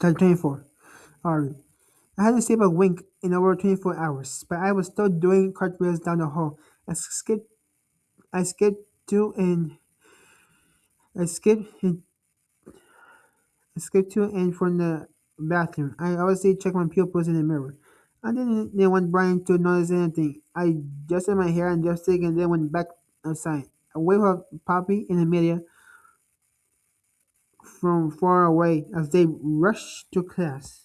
Chapter 24. Ari. I hadn't slept a wink in over 24 hours, but I was still doing cartwheels down the hall. I skipped, I skipped to and I skipped and I skipped to and from the bathroom. I obviously checked my pupils in the mirror. I didn't want Brian to notice anything. I adjusted my hair and lipstick and then went back outside. I waved at Poppy and Amelia from far away as they rushed to class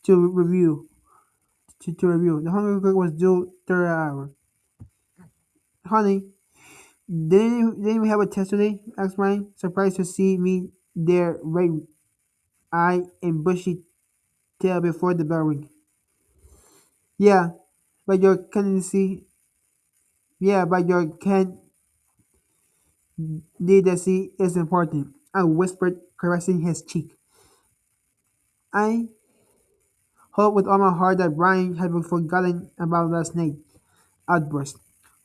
to review. To review. The Hunger Cook was due third hour. Honey, didn't we have a test today? Asked Brian, surprised to see me there, right eye and bushy tail before the bell ring. Yeah, but your candidacy, yeah, but your candidacy is important. I whispered, caressing his cheek. I hoped with all my heart that Brian had forgotten about last night. Outburst.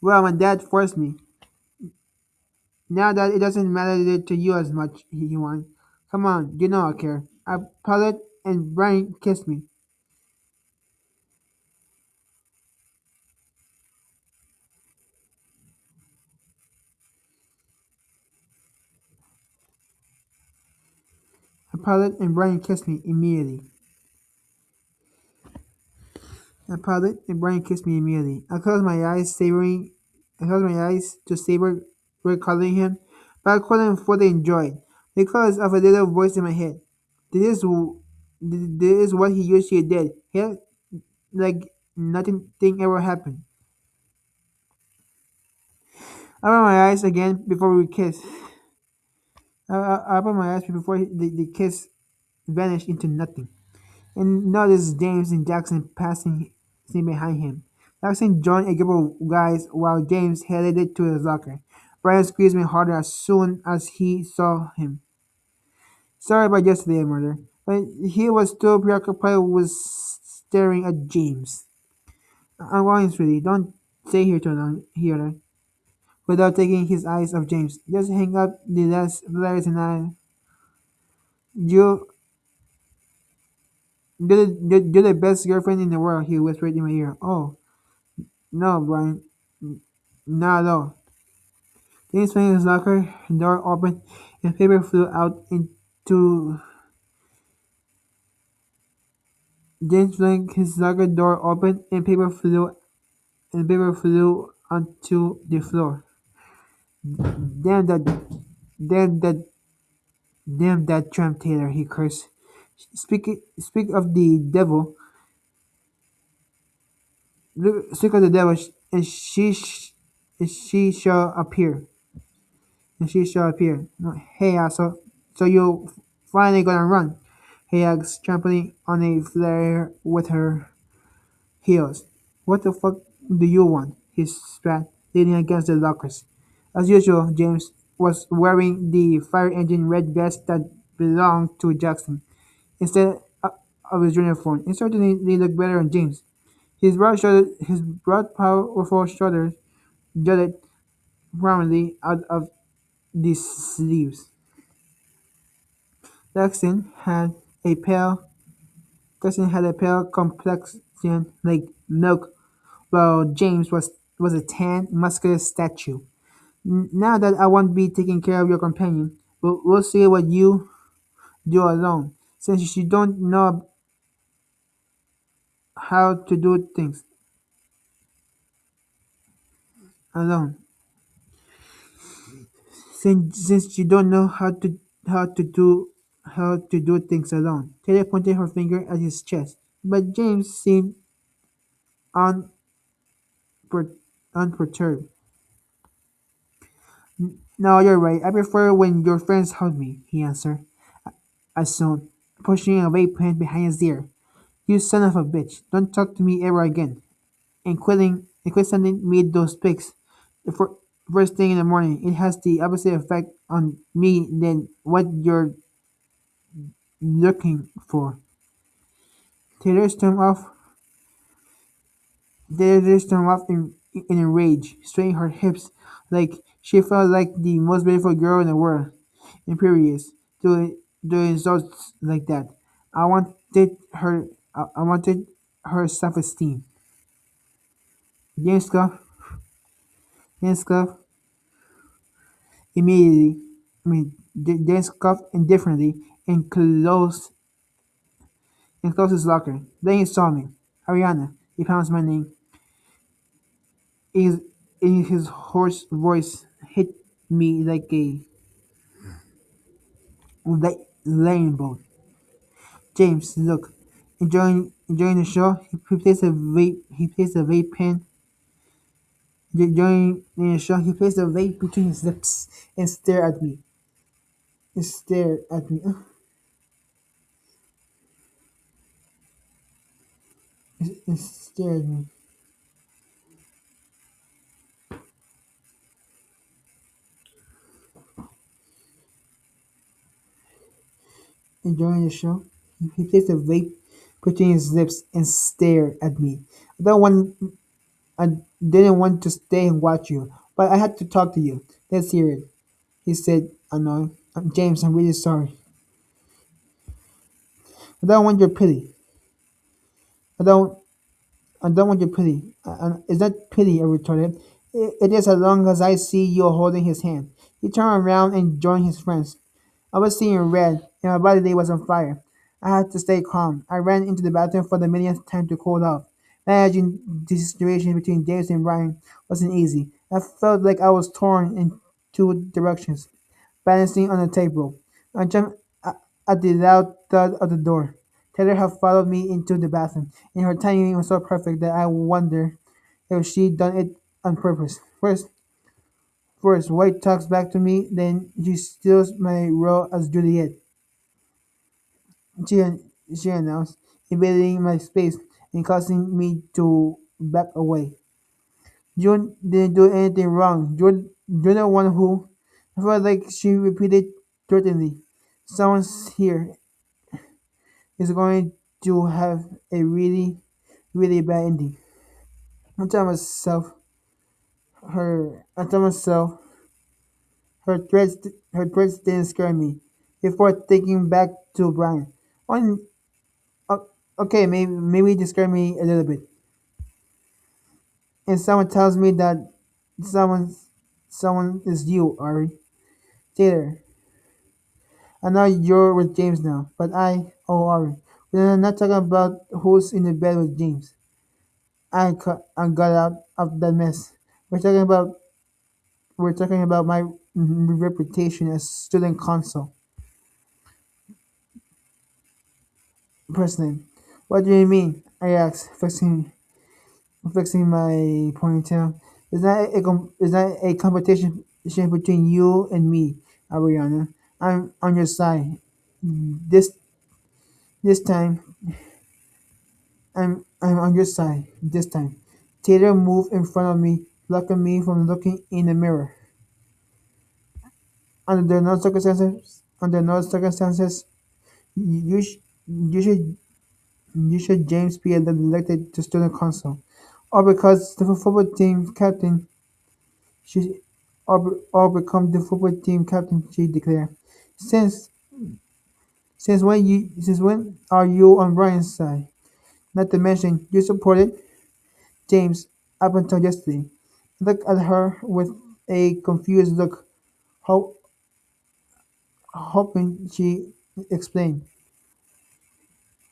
Well, my dad forced me. Now that it doesn't matter to you as much, he won. Come on, you know I care. I pouted and Brian kissed me. I pouted and Brian kissed me immediately. I pouted and Brian kissed me immediately. I closed my eyes to savor recalling him, but I couldn't fully enjoy it because of a little voice in my head. This is, this is what he usually did. He had like nothing thing ever happened. I opened my eyes again before we kissed. I opened my eyes before the kiss vanished into nothing, and noticed James and Jackson passing behind him. Jackson joined a group of guys while James headed to his locker. Brian squeezed me harder as soon as he saw him. Sorry about yesterday, murder, but he was still preoccupied with staring at James. I'm going, sweetie. Don't stay here too long, here. Without taking his eyes off James, just hang up the last letters and you, you're the best girlfriend in the world, he whispered in my ear. Oh, no, Brian. Not at all. James swung his locker door open and paper flew out into James flung his locker door open and paper flew onto the floor. Damn that damn that damn that tramp Taylor, he cursed. Speak of the devil, speak of the devil, and and she shall appear. And she shall appear. No, hey, asshole. So you finally gonna run? He asked, trampling on a flare with her heels. What the fuck do you want? He spat, leaning against the lockers. As usual, James was wearing the fire engine red vest that belonged to Jackson instead of his uniform. It certainly looked better on James. His broad, powerful shoulders jutted prominently out of the sleeves. Jackson had a pale Jackson had a pale complexion like milk, while James was a tan, muscular statue. Now that I won't be taking care of your companion, we'll see what you do alone, since you don't know how to do things alone. Since you don't know how to do how to do things alone. Taylor pointed her finger at his chest, but James seemed unper- unperturbed. No, you're right. I prefer when your friends help me, he answered, as soon, pushing a vape pen behind his ear. You son of a bitch, don't talk to me ever again. And quit sending me those pics. The first thing in the morning, it has the opposite effect on me than what you're looking for. Taylor stormed off. Taylor stormed off in a rage, swaying her hips like she felt like the most beautiful girl in the world. Imperious, doing insults like that. I wanted her. I wanted her self-esteem. James Cuff. James Cuff immediately. James Cuff indifferently and closed his locker. Then he saw me. Ariana. He pronounced my name. His, his hoarse voice hit me like lightning bolt. James, look. Enjoying the show. He placed a vape pen. During the show, he placed a vape between his lips and stared at me. And stared at me. And stared at me. Enjoying the show, he placed a vape between his lips and stared at me. I don't want. I didn't want to stay and watch you, but I had to talk to you. Let's hear it. He said, annoying. James, I'm really sorry. I don't want your pity. I don't. I don't want your pity. It's not pity, I retorted. It is as long as I see you holding his hand. He turned around and joined his friends. I was seeing red, and my body was on fire. I had to stay calm. I ran into the bathroom for the millionth time to cool off. Managing the situation between James and Ryan wasn't easy. I felt like I was torn in two directions, balancing on the table. I jumped at the loud thud of the door. Taylor had followed me into the bathroom, and her timing was so perfect that I wondered if she'd done it on purpose. First, White talks back to me, then she steals my role as Juliet. She, she announced, invading my space and causing me to back away. June didn't do anything wrong. You're the one who. I felt like she repeated threateningly. Someone's here is going to have a really, really bad ending. I tell myself, I tell myself, her threats didn't scare me. Before thinking back to Brian, on, o- okay, maybe they scare me a little bit. And someone tells me that someone, someone is you, Ari. Taylor, I know you're with James now, but oh Ari, we're not talking about who's in the bed with James. I got out of that mess. We're talking about we're talking about my reputation as student council president. What do you mean? I asked, fixing my ponytail. Is that a competition between you and me, Ariana? I'm on your side. This this time, I'm on your side. This time, Taylor moved in front of me, blocking me from looking in the mirror. Under no circumstances, you sh- you should you should James be elected to student council, or because the football team captain she or become the football team captain. She declared. Since since when are you on Brian's side? Not to mention you supported James up until yesterday. I looked at her with a confused look, ho- hoping she explained.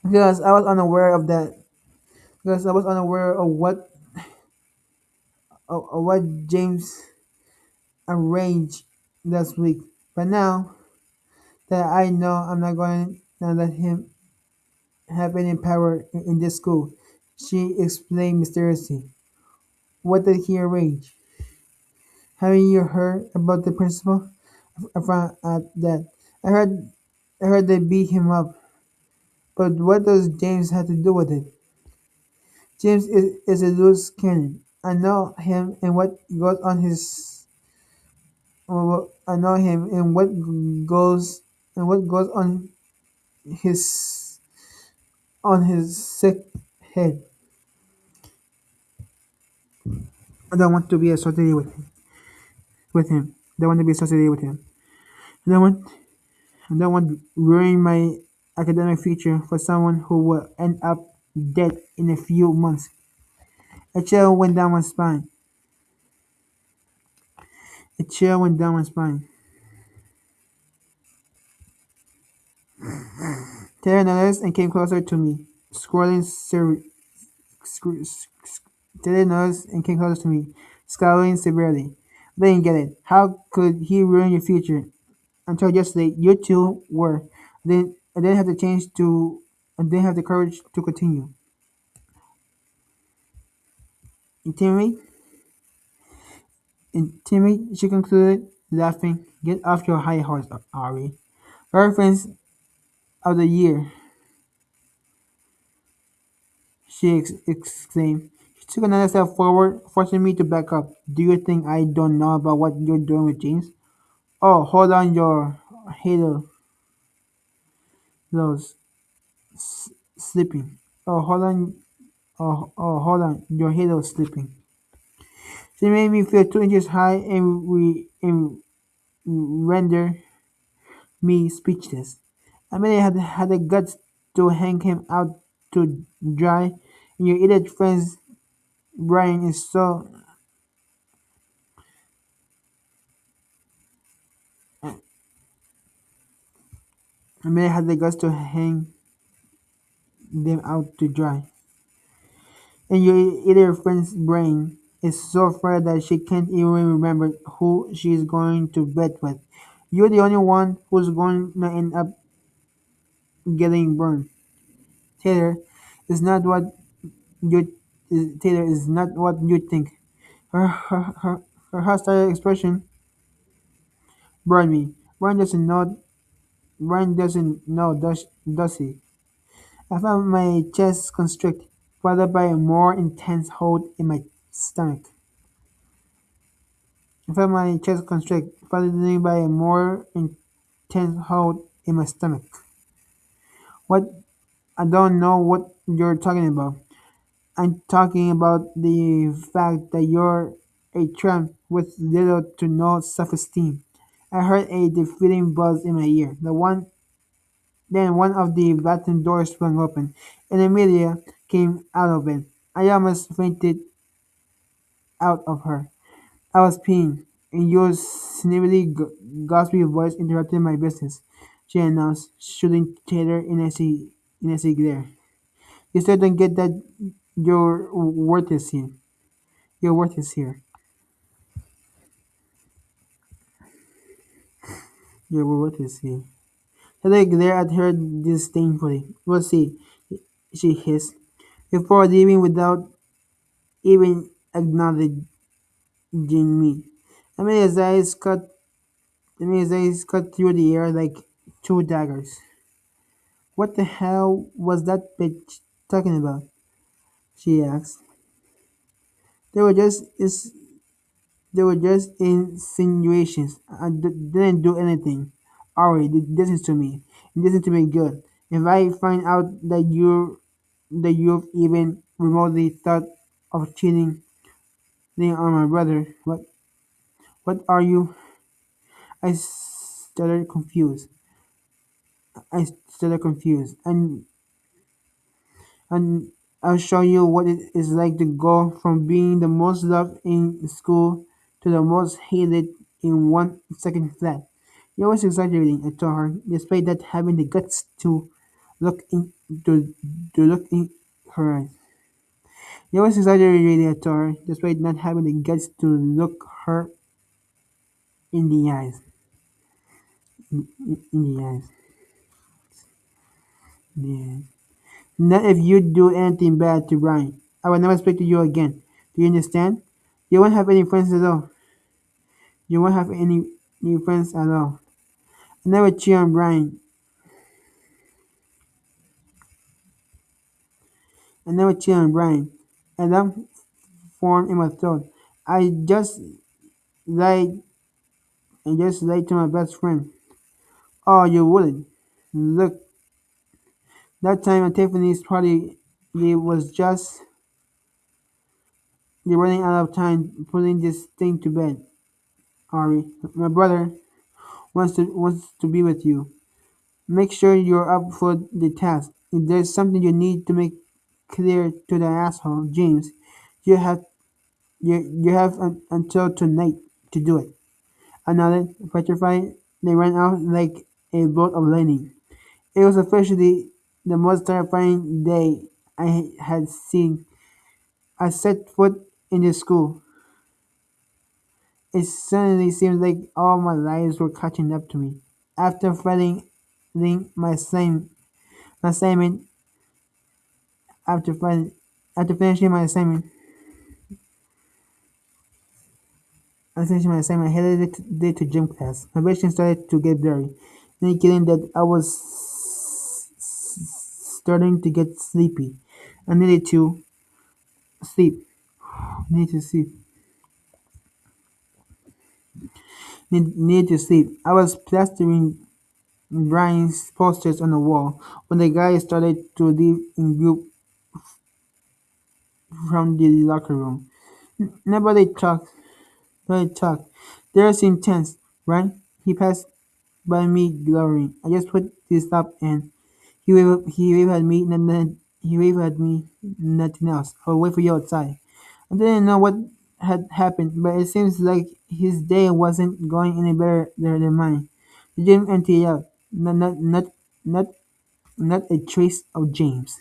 Because I was unaware of that. Because I was unaware of what James arranged last week. But now that I know I'm not going to let him have any power in this school, she explained mysteriously. What did he arrange? Haven't you heard about the principal? I found out that. I heard I heard they beat him up. But what does James have to do with it? Is a loose cannon. I know him and what goes on his. I know him and what goes his on his sick head. I don't want to be associated with him. I don't want to be associated with him. I don't want I don't want ruining my academic future for someone who will end up dead in a few months. A chill went down my spine. A chill went down my spine. Taylor noticed and came closer to me, scrolling scr- sc- Taylor noticed and came closer to me, scowling severely. I didn't get it. How could he ruin your future? Until yesterday, you two were. I didn't have the change to. I didn't have the courage to continue. Intimate, intimate. She concluded, laughing. Get off your high horse, Ari. Reference of the year, she exclaimed. She took another step forward, forcing me to back up. Do you think I don't know about what you're doing with James? Oh, hold on your halo lows. Sleeping. Oh, hold on. Hold on. Your halo sleeping. She made me feel 2 inches high and render me speechless. I mean, I had the guts to hang him out to dry, and your idiot friend's brain is so. I mean, I had the guts to hang them out to dry, and your idiot friend's brain is so fried that she can't even remember who she's going to bed with. You're the only one who's going to end up getting burned. Taylor is not what you Taylor is not what you think. Her hostile expression burned me. Brian doesn't know, does he? I felt my chest constrict, followed by a more intense hold in my stomach. I felt my chest constrict, followed by a more intense hold in my stomach. What? I don't know what you're talking about. I'm talking about the fact that you're a tramp with little to no self-esteem. I heard a defeating buzz in my ear. Then one of the bathroom doors swung open, and Amelia came out of it. I almost fainted out of her. I was peeing, and your snivelly, gaspy voice interrupted my business. She announced, shooting Taylor in a sea glare. You still don't get that your worth is here. Your worth is here. Your worth is here. Taylor glared at her disdainfully. We'll see, she hissed, before leaving without even acknowledging me. I mean, his eyes cut through the air like two daggers. What the hell was that bitch talking about? She asked. They were just is they were just insinuations. Didn't do anything. Ari, listen to me. Listen to me good. If I find out that you've even remotely thought of cheating on my brother, what are you? I started confused. I started confused. And I'll show you what it is like to go from being the most loved in school to the most hated in 1 second flat. You're always exaggerating, I told her, despite not having the guts look in to look in her eyes. You're always exaggerating, I told her, despite not having the guts to look her in the eyes. In the eyes. Yeah. Not if you do anything bad to Brian. I will never speak to you again. Do you understand? You won't have any friends at all. You won't have any new friends at all. I never cheat on Brian. I never cheat on Brian. A lump formed in my throat. I just lied and just lied to my best friend. Oh, you wouldn't. Look, that time at Tiffany's party, it was just you're running out of time putting this thing to bed, Ari. My brother wants to be with you. Make sure you're up for the task. If there's something you need to make clear to the asshole, James, you have until tonight to do it. Another, petrified, they ran out like a bolt of lightning. It was officially the most terrifying day I had seen. I set foot in the school. It suddenly seemed like all my lives were catching up to me. After failing my assignment, after, fin- after finishing my assignment, I headed to gym class. My vision started to get blurry, indicating that I was starting to get sleepy. I needed to sleep. Needed to sleep. Needed to sleep. I was plastering Brian's posters on the wall when the guys started to leave in group from the locker room. Nobody talked. Nobody talked. They seemed tense. Right? He passed by me glowering. I just put this up and he waved at me and then he waved at me, nothing else. I'll wait for you outside. I didn't know what had happened, but it seems like his day wasn't going any better than mine. The gym emptied out. Not, not a trace of James.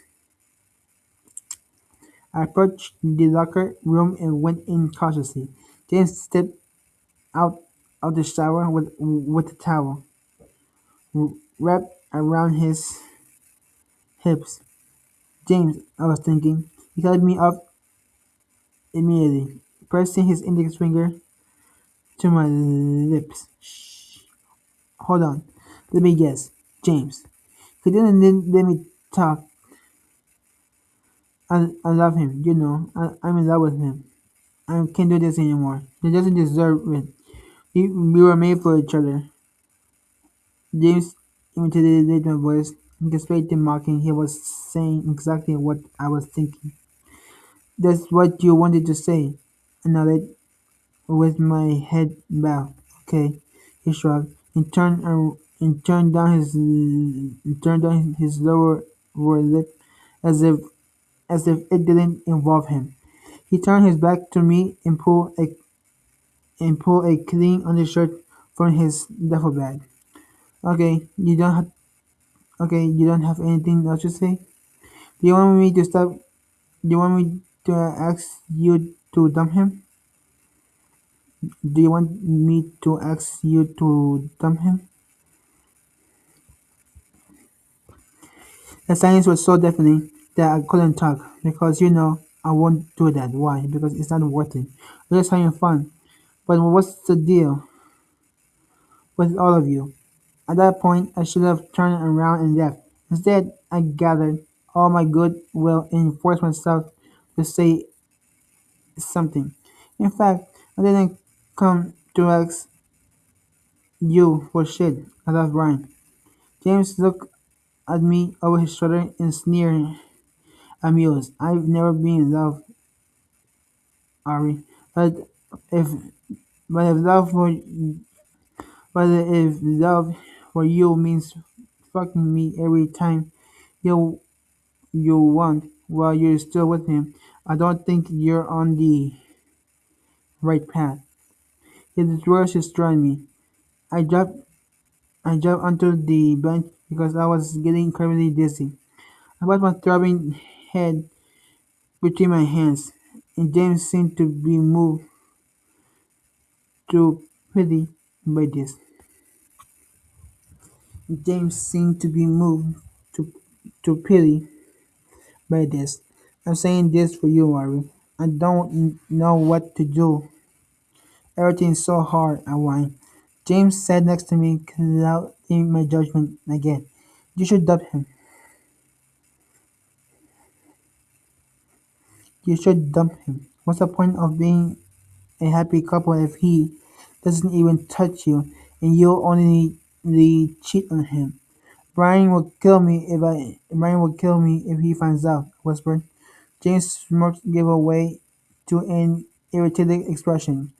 I approached the locker room and went in cautiously. James stepped out of the shower with a towel wrapped around his hips. James, I was thinking. He cut me off immediately, pressing his index finger to my lips. Shh. Hold on. Let me guess. James. He didn't let me talk. I love him, you know. I'm in love with him. I can't do this anymore. He doesn't deserve it. We were made for each other. James imitated my voice. Despite the mocking, he was saying exactly what I was thinking. That's what you wanted to say. I nodded with my head bowed. Okay, he shrugged and turned down his lower lip as if it didn't involve him. He turned his back to me and pulled a clean undershirt from his duffel bag. Okay, you don't have anything else to say? Do you want me to stop? Do you want me to ask you to dump him? Do you want me to ask you to dump him? The silence was so deafening that I couldn't talk because you know I won't do that. Why? Because it's not worth it. We're just having fun. But what's the deal with all of you? At that point, I should have turned around and left. Instead, I gathered all my goodwill and forced myself to say something. In fact, I didn't come to ask you for shit. I love Brian. James looked at me over his shoulder and sneered, amused. I've never been in love, Ari. But if but if love for but if love for you means fucking me every time you you want while you're still with him, I don't think you're on the right path. His words destroyed me. I dropped I jumped onto the bench because I was getting incredibly dizzy. I put my throbbing head between my hands, and James seemed to be moved to pity by this. James seemed to be moved to, to pity by this. I'm saying this for you, Ari. I don't know what to do. Everything's so hard, I whined. James sat next to me, clouding my judgment again. You should dump him. You should dump him. What's the point of being a happy couple if he doesn't even touch you and you only cheat on him? Brian will kill me if he finds out, I whispered. James' smirk gave way to an irritated expression.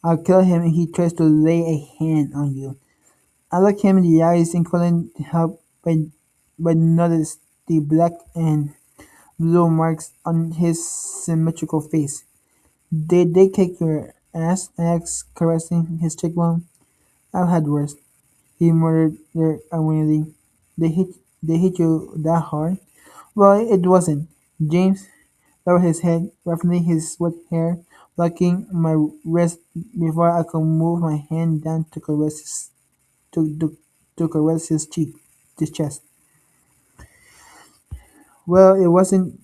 I'll kill him if he tries to lay a hand on you. I looked him in the eyes and couldn't help but, but noticed the black and blue marks on his symmetrical face. Did they kick your ass? I asked, caressing his cheekbone. I've had worse, he murmured unwillingly. They hit, they hit you that hard? Well, it wasn't. James lowered his head, ruffling his wet hair, blocking my wrist before I could move my hand down to caress his chest. Well, it wasn't.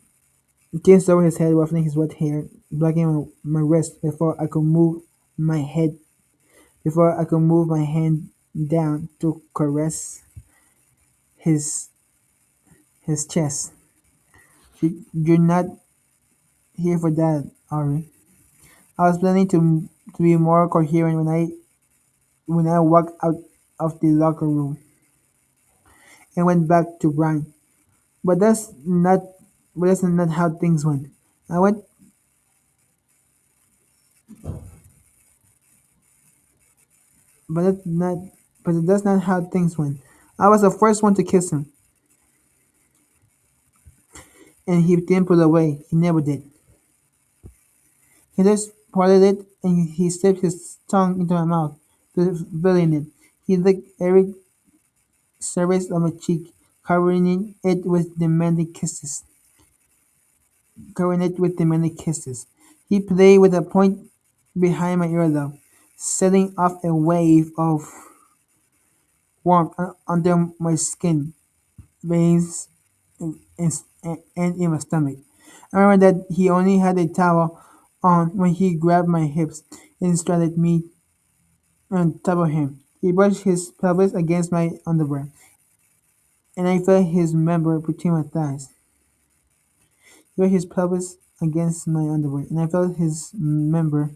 James lowered his head, ruffling his wet hair, blocking my wrist before I could move my hand down to caress his his chest. You're not here for that, are you? I was planning to be more coherent when I walked out of the locker room and went back to Brian. But that's not how things went. I went but that's not but that's not how things went. I was the first one to kiss him, and he didn't pull away. He never did. He just parted it and he slipped his tongue into my mouth, filling it. He licked every surface of my cheek, covering it with demanding kisses. He played with a point behind my earlobe, setting off a wave of warmth under my skin, veins, and, and in my stomach. I remember that he only had a towel on when he grabbed my hips and straddled me on top of him. He brushed his pelvis against my underwear, and I felt his member between my thighs. He brushed his pelvis against my underwear, and I felt his member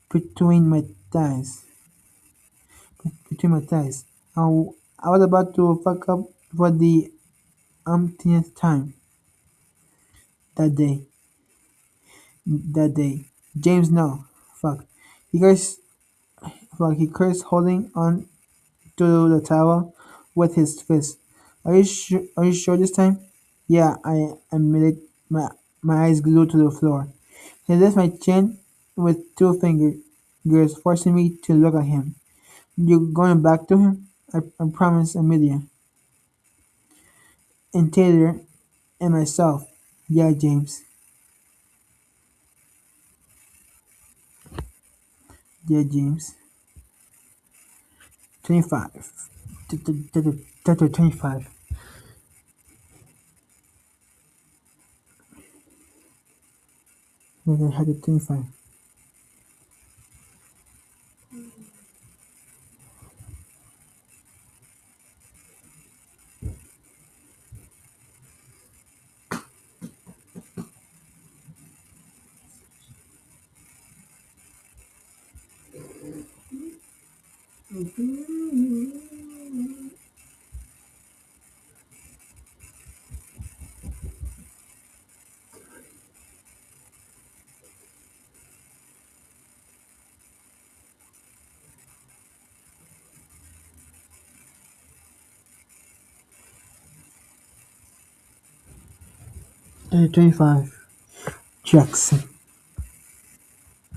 between my thighs. Between my thighs. I, I was about to fuck up for the umpteenth time that day. That day. James, no. Fuck. He cursed. Fuck. He cursed, holding on to the towel with his fist. Are you sure? Are you sure this time? Yeah, I admitted, my eyes glued to the floor. He lifted my chin with two fingers, forcing me to look at him. You going back to him? I promised Amelia and Taylor and myself. Yeah, James. Yeah, James. 25. Chapter 25. Yeah, I had it 25. 25. Jackson.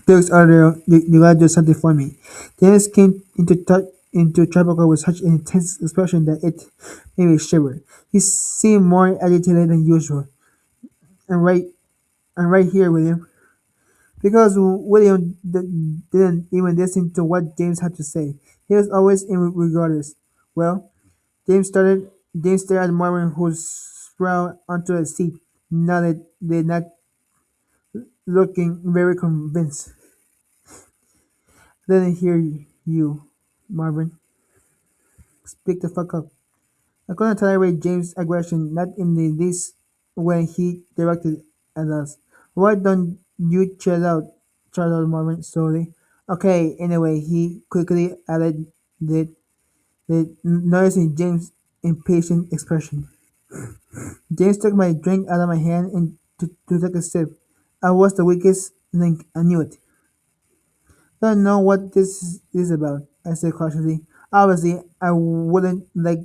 Felix earlier, you gotta do something for me. Dennis came into Tropical with such an intense expression that it made me shiver. He seemed more agitated than usual. And right here, William. Because William didn't even listen to what James had to say. He was always in regardless. Well, James stared at Marvin, who sprawled onto a seat, nodded, did not looking very convinced. Didn't hear you, Marvin. Speak the fuck up. I couldn't tolerate James' aggression, not in the least when he directed at us. Why don't you chill out? Charlotte Marvin slowly. Okay, anyway, he quickly added noticing James' impatient expression. James took my drink out of my hand and to take a sip. I was the weakest link, I knew it. Don't know what this is about, I said cautiously. Obviously, I wouldn't like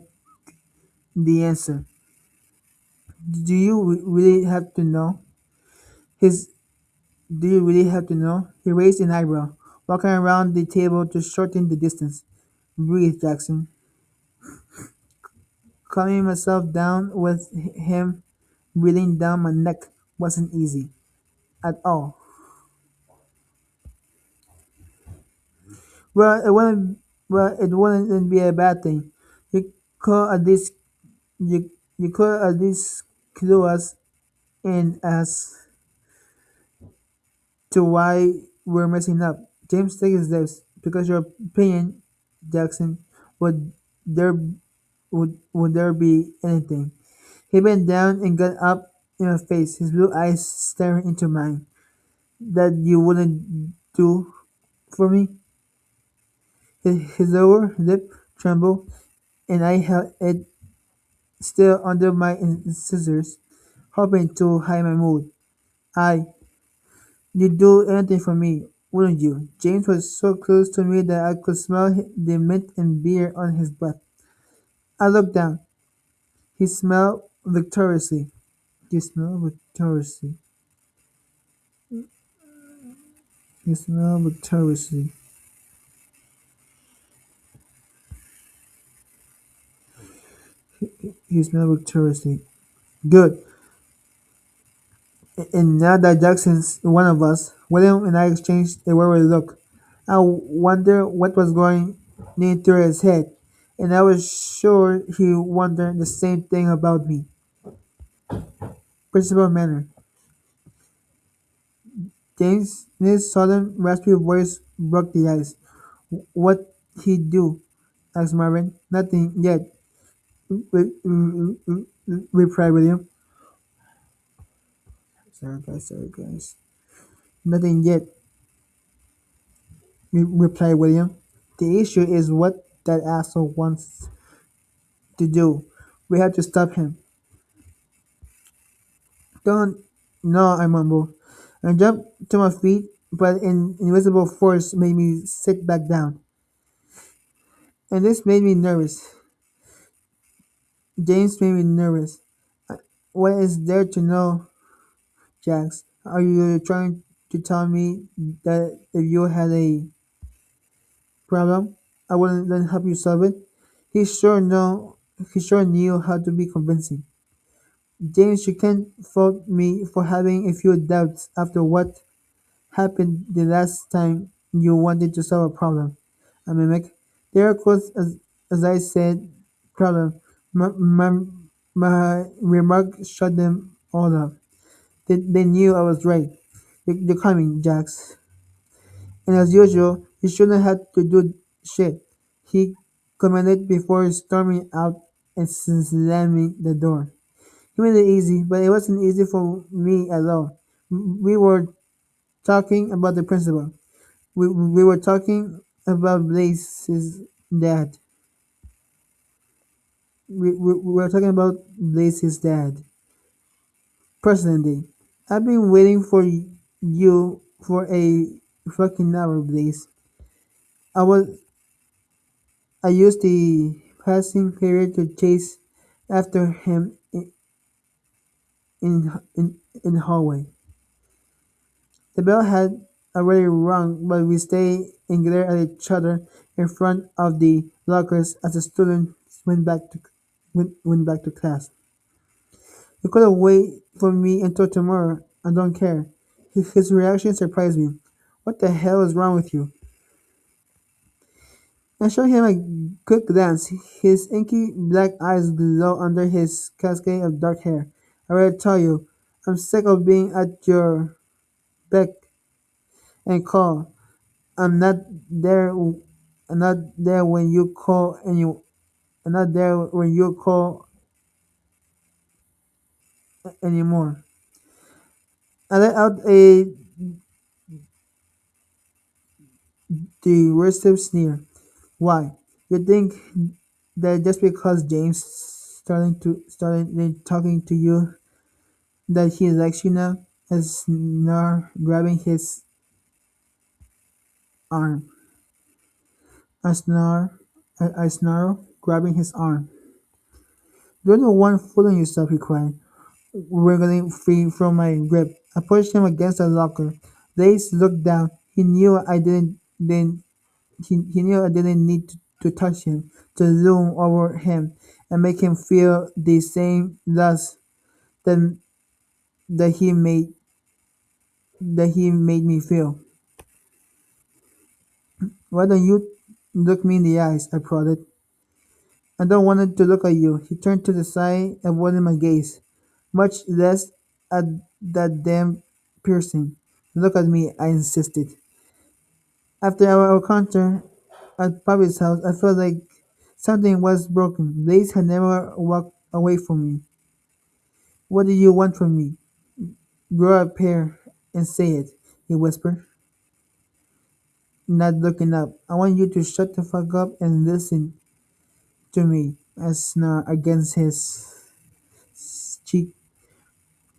the answer. Do you really have to know? His Do you really have to know? He raised an eyebrow, walking around the table to shorten the distance. Breathe, Jackson. Calming myself down with him breathing down my neck wasn't easy at all. Well, it wouldn't be a bad thing. You could at least you could at least clue us in as to why we're messing up. James takes his lips because your opinion, Jackson, would there would there be anything? He bent down and got up in my face, his blue eyes staring into mine. That you wouldn't do for me? His lower lip trembled, and I held it still under my scissors, hoping to hide my mood. I, you'd do anything for me, wouldn't you? James was so close to me that I could smell the mint and beer on his breath. I looked down. He smiled victoriously. He smiled victoriously. He smiled victoriously. He smiled victoriously. Good. And now that Jackson's one of us, William and I exchanged a worried look. I wondered what was going through his head, and I was sure he wondered the same thing about me. Principal Manor. James's sudden, raspy voice broke the ice. What he do? Asked Marvin. Nothing yet, replied William. Sorry guys. Nothing yet, replied William. The issue is what that asshole wants to do. We have to stop him. Don't know, I mumbled. I jumped to my feet, but an invisible force made me sit back down. And this made me nervous. James made me nervous. What is there to know, Jax? Are you trying to tell me that if you had a problem, I wouldn't then help you solve it? He sure know he sure knew how to be convincing. James, you can't fault me for having a few doubts after what happened the last time you wanted to solve a problem. I mimic. They are close as I said problem. My remark shut them all up. They knew I was right. You're coming, Jax. And as usual, you shouldn't have to do shit. He commented before storming out and slamming the door. He made it easy, but it wasn't easy for me at all. We were talking about the principal. We were talking about Blaze's dad. We were talking about Blaze's dad. Personally, I've been waiting for you for a fucking hour, Blaze. I was I used the passing period to chase after him in the hallway. The bell had already rung, but we stayed and glared at each other in front of the lockers as the students went back to class. You could have waited for me until tomorrow. I don't care. His reaction surprised me. What the hell is wrong with you? I showed him a quick glance. His inky black eyes glow under his cascade of dark hair. I already tell you, I'm sick of being at your beck and call. I'm not there. I'm not there when you call, and I'm not there when you call anymore. I let out a derisive sneer. Why? You think that just because James started talking to you that he likes you now? I snarl, grabbing his arm. I snarl, grabbing his arm. You're the one fooling yourself, he cried, wriggling free from my grip. I pushed him against the locker. Lace looked down. He knew I didn't need to touch him, to loom over him and make him feel the same lust that, that he made that he made me feel. Why don't you look me in the eyes? I prodded. I don't want to look at you. He turned to the side, avoiding my gaze, much less at that damn piercing. Look at me, I insisted. After our encounter at Bobby's house, I felt like something was broken. Blaze had never walked away from me. What do you want from me? Grow a pair and say it, he whispered, not looking up. I want you to shut the fuck up and listen to me. I snarled against his cheek,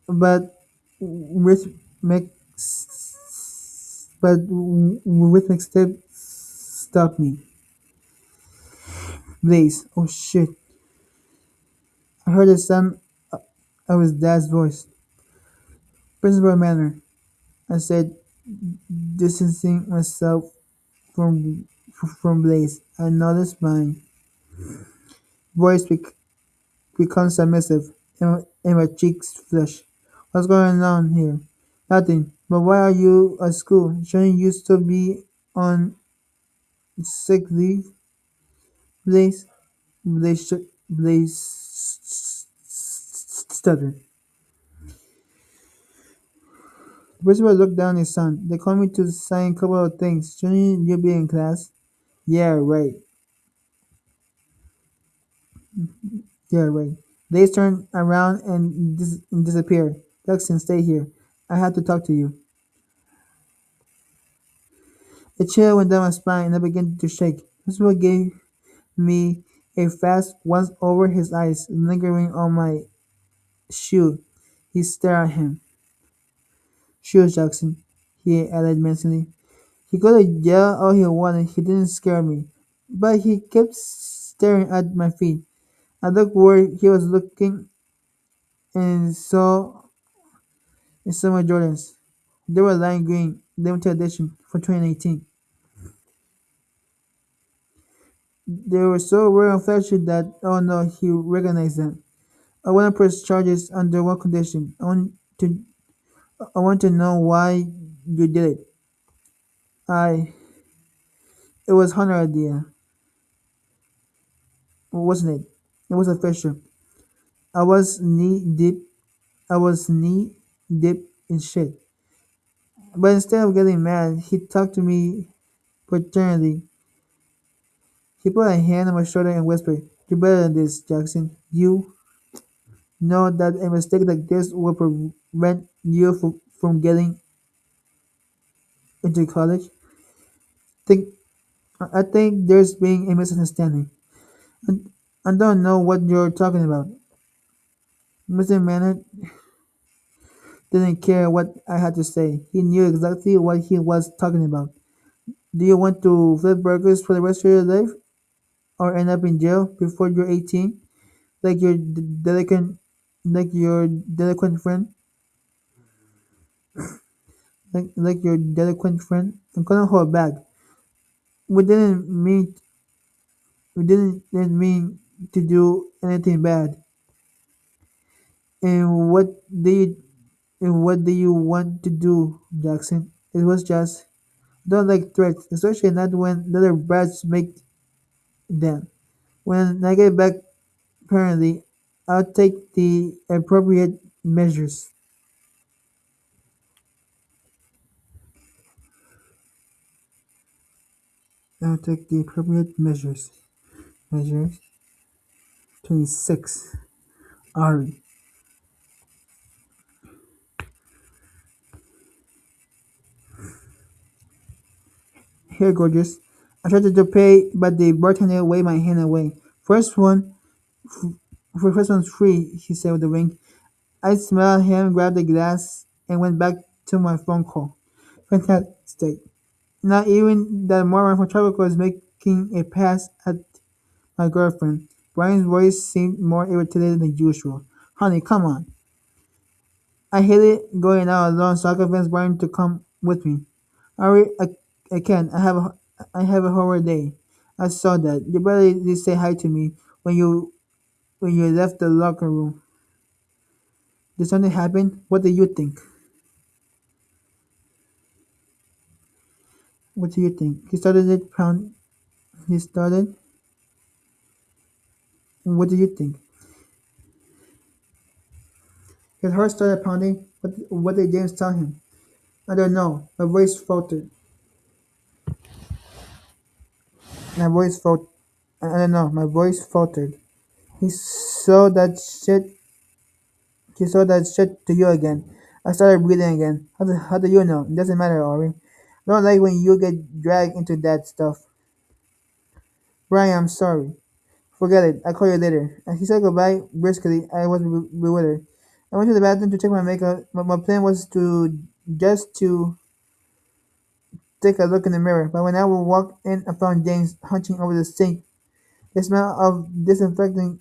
but rhythmic, rhythmic step stopped me. Blaze, oh shit. I heard the sound of his dad's voice. Principal Manor, I said, distancing myself from Blaze. I noticed my voice become submissive and my cheeks flush. What's going on here? Nothing. But why are you at school? Shouldn't you still be on sick leave? Blaze, Blaze stuttered. The principal looked down at his son. They called me to sign a couple of things. Shouldn't you be in class? Yeah, right. Yeah, right. Blaze turned around and disappeared. Jackson, stay here. I have to talk to you. A chill went down my spine and I began to shake. Principal gave me a fast once over his eyes, lingering on my shoe. He stared at him. Sure, Jackson, he added mentally. He could have yelled all he wanted, he didn't scare me. But he kept staring at my feet. I looked where he was looking and saw my Jordans. They were lime green, limited edition for 2018. They were so rare and flashy that, oh no, he recognized them. I want to press charges under one condition. I want to know why you did it. I, it was Hunter's idea, wasn't it? It was a Fisher. I was knee deep. I was knee deep in shit. But instead of getting mad, he talked to me paternally. He put a hand on my shoulder and whispered, "You're better than this, Jackson. You know that a mistake like this will prevent you from getting into college. Think, I think there's been a misunderstanding. I, I don't know what you're talking about." Mr. Maynard didn't care what I had to say. He knew exactly what he was talking about. Do you want to flip burgers for the rest of your life? Or end up in jail before you're 18? Like your delinquent, like your delinquent friend? Like your delinquent friend? I couldn't hold back. We didn't mean, didn't mean to do anything bad. And what do you want to do, Jackson? It was just don't like threats, especially not when the other brats make them. When I get back, apparently, I'll take the appropriate measures. I'll take the appropriate measures. Measures 26. Ari. Here, gorgeous. I tried to pay, but the bartender waved my hand away. First one's free, he said with a wink. I smiled at him, grabbed the glass, and went back to my phone call. Fantastic. Not even that moron from Tropical is making a pass at my girlfriend. Brian's voice seemed more irritated than usual. Honey, come on. I hated going out alone, so I convinced Brian to come with me. Hurry, I can't. I have a horror day. I saw that. You barely did say hi to me when you left the locker room. Did something happen? What do you think? What do you think? He started it pound. He started. What do you think? His heart started pounding. What did James tell him? I don't know. My voice faltered. My voice faltered. I don't know. My voice faltered. He saw that shit. He saw that shit to you again. I started breathing again. How do you know? It doesn't matter, Ori. I don't like when you get dragged into that stuff. Brian, I'm sorry. Forget it. I'll call you later. As he said goodbye briskly, I was bewildered. I went to the bathroom to check my makeup, but my plan was to take a look in the mirror. But when I walked in, I found James hunching over the sink. The smell of disinfectant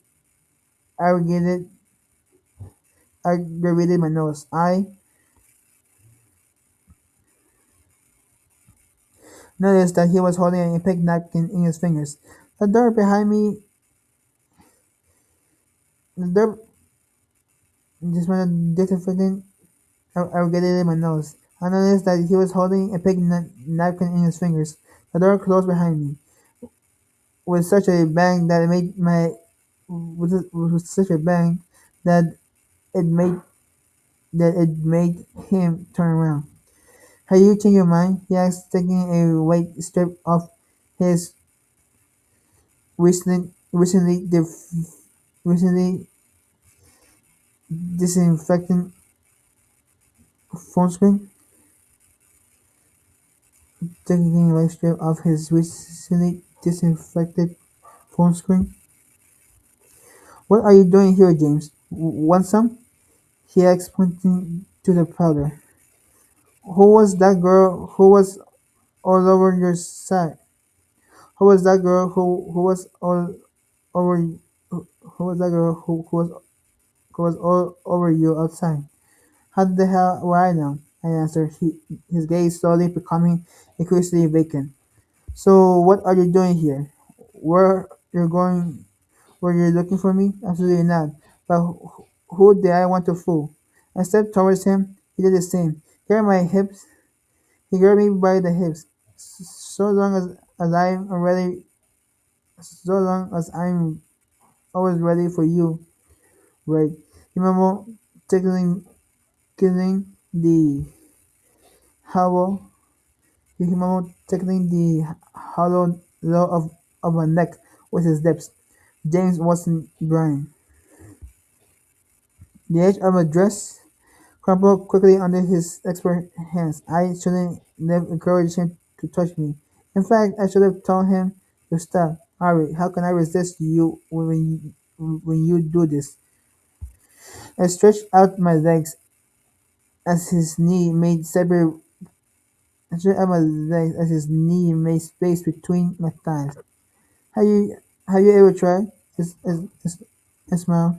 aggravated, aggravated my nose. I noticed that he was holding a pink napkin in his fingers. The door behind me, the door, the smell of disinfectant aggravated my nose. I noticed that he was holding a pink napkin in his fingers. The door closed behind me with such a bang that it made my with such a bang that it made it made him turn around. Have you changed your mind? He asked, taking a white strip off his recently recently recently disinfecting phone screen. Taking a white strip off his recently disinfected phone screen. What are you doing here, James? Want some? He asked, pointing to the powder. Who was that girl who was all over your side? Who was that girl who was all over? Who was that girl who was all over you outside? How the hell would I know? I answered, his gaze slowly becoming increasingly vacant. So what are you doing here? Where you're going? Were you looking for me? Absolutely not. But who did I want to fool? I stepped towards him. He did the same. Here are my hips. He grabbed me by the hips. So long as I'm ready, so long as I'm always ready for you, right? Remember tickling, killing the hollow. You remember tickling the hollow low of my neck with his lips. James wasn't Brian. The edge of my dress crumpled quickly under his expert hands. I shouldn't have encouraged him to touch me. In fact, I should have told him to stop. Harry, how can I resist you when you do this? I stretched out my legs as his knee made separate. I stretched out my legs as his knee made space between my thighs. Have you have you ever tried? I smiled.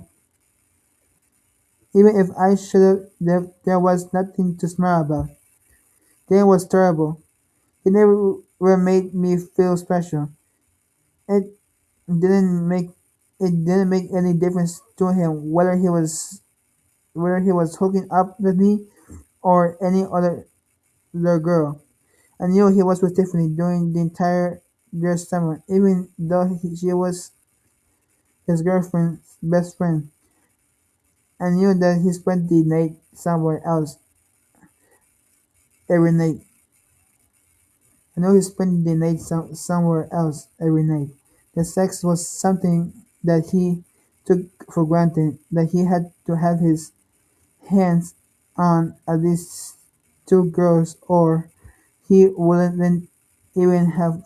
Even if I should have, there was nothing to smile about. Dan was terrible. He never made me feel special. It didn't make it didn't make any difference to him whether he was hooking up with me or any other girl. I knew he was with Tiffany during the entire their summer, even though she was his girlfriend's best friend. I knew that he spent the night somewhere else every night. I know he spent the night somewhere else every night. The sex was something that he took for granted, that he had to have his hands on at least two girls or he wouldn't even have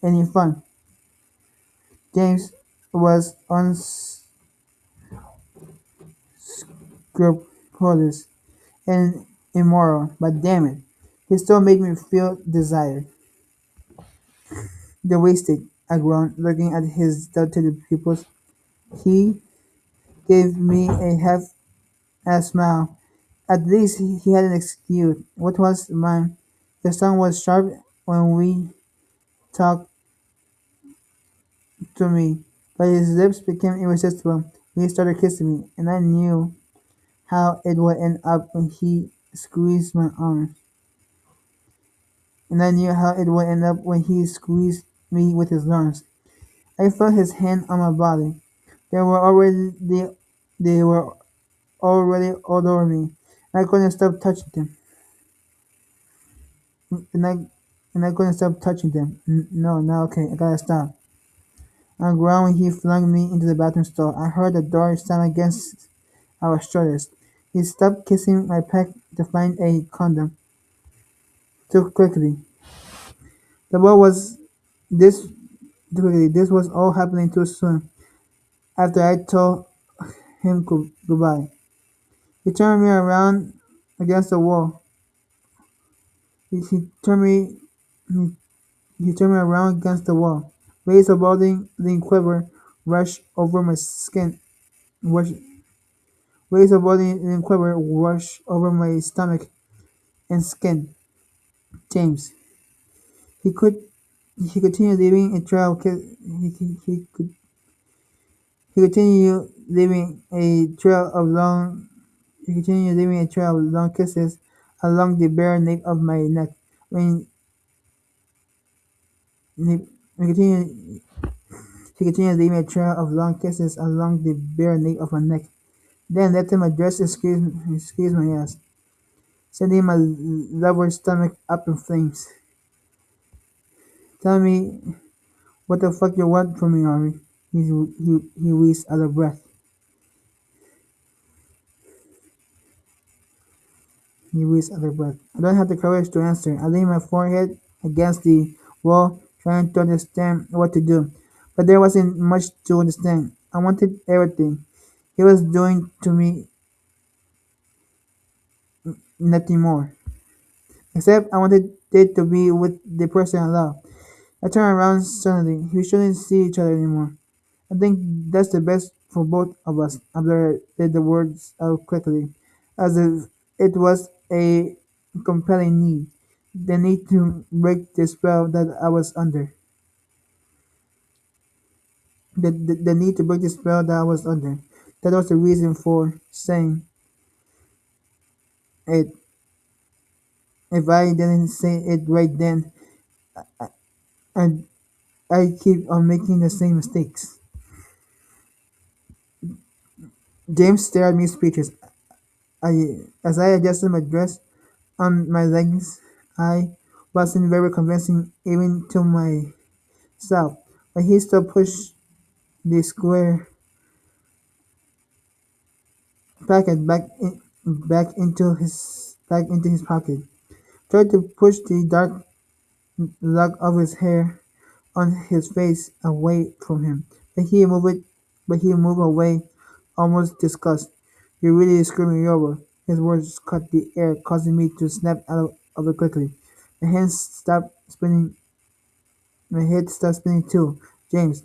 any fun. James was unscrupulous and immoral, but damn it, he still made me feel desire. The wasted. I groaned, looking at his dilated pupils. He gave me a half smile. At least he had an excuse. What was mine? The sun was sharp when we talked to me, but his lips became irresistible. He started kissing me, and I knew how it would end up when he squeezed my arm. And I knew how it would end up when he squeezed me with his arms. I felt his hand on my body. They were already they were already all over me. I couldn't stop touching them. And I and I couldn't stop touching them. No, no, okay, I gotta stop. On the ground, he flung me into the bathroom stall. I heard the door slam against our shoulders. He stopped kissing my pack to find a condom. Too quickly. The ball was this too quickly. This was all happening too soon. After I told him goodbye, he turned me around against the wall. He turned me he, he turned me around against the wall. Waves of boiling quiver rushed over my skin. Rush, waves of boiling quiver rushed over my stomach and skin. James. He could he continued leaving a trail. He continued leaving a trail of long. He continued leaving a trail of long kisses along the bare nape of my neck. When he, he continued, he continued leaving a trail of long kisses along the bare nape of my neck. Then let him address excuse my ass, sending my lover's stomach up in flames. Tell me what the fuck you want from me, Ari? He wheezed out of breath. He wheezed out of breath. I don't have the courage to answer. I leaned my forehead against the wall, trying to understand what to do. But there wasn't much to understand. I wanted everything. He was doing to me nothing more. Except I wanted it to be with the person I love. I turned around suddenly. We shouldn't see each other anymore. I think that's the best for both of us. I blurted the words out quickly, as if it was a compelling need. The need to break the spell that I was under. The need to break the spell that I was under. That was the reason for saying it. If I didn't say it right then, I'd, I'd keep on making the same mistakes. James stared at me speechless. As I adjusted my dress on my legs, I wasn't very convincing even to myself, but he still pushed the square packet back into his pocket, tried to push the dark lock of his hair on his face away from him, but he moved away, almost disgusted. "You're really screwing me over." His words cut the air, causing me to snap out of it quickly. My hands stopped spinning. My head stopped spinning too. James.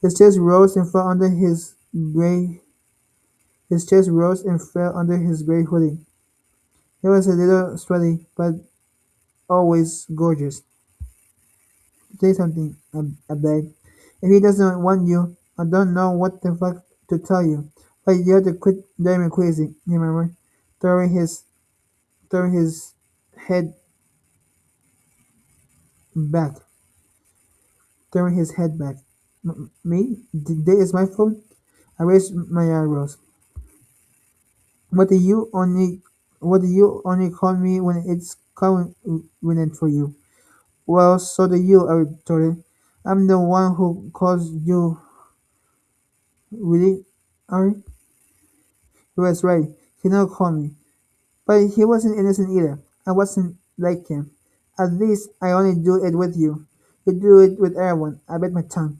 His chest rose and fell under his gray. His chest rose and fell under his gray hoodie. He was a little sweaty, but always gorgeous. Say something, I begged. If he doesn't want you, I don't know what the fuck to tell you. But you have to quit driving me crazy, he murmured, throwing his throwing his head back, throwing his head back. Me? That is my fault? I raised my eyebrows. What do you only what do you only call me when it's convenient for you? Well, so do you, I retorted. I'm the one who calls you really, Ari? He was right. He never called me. But he wasn't innocent either. I wasn't like him. At least I only do it with you. You do it with everyone. I bit my tongue.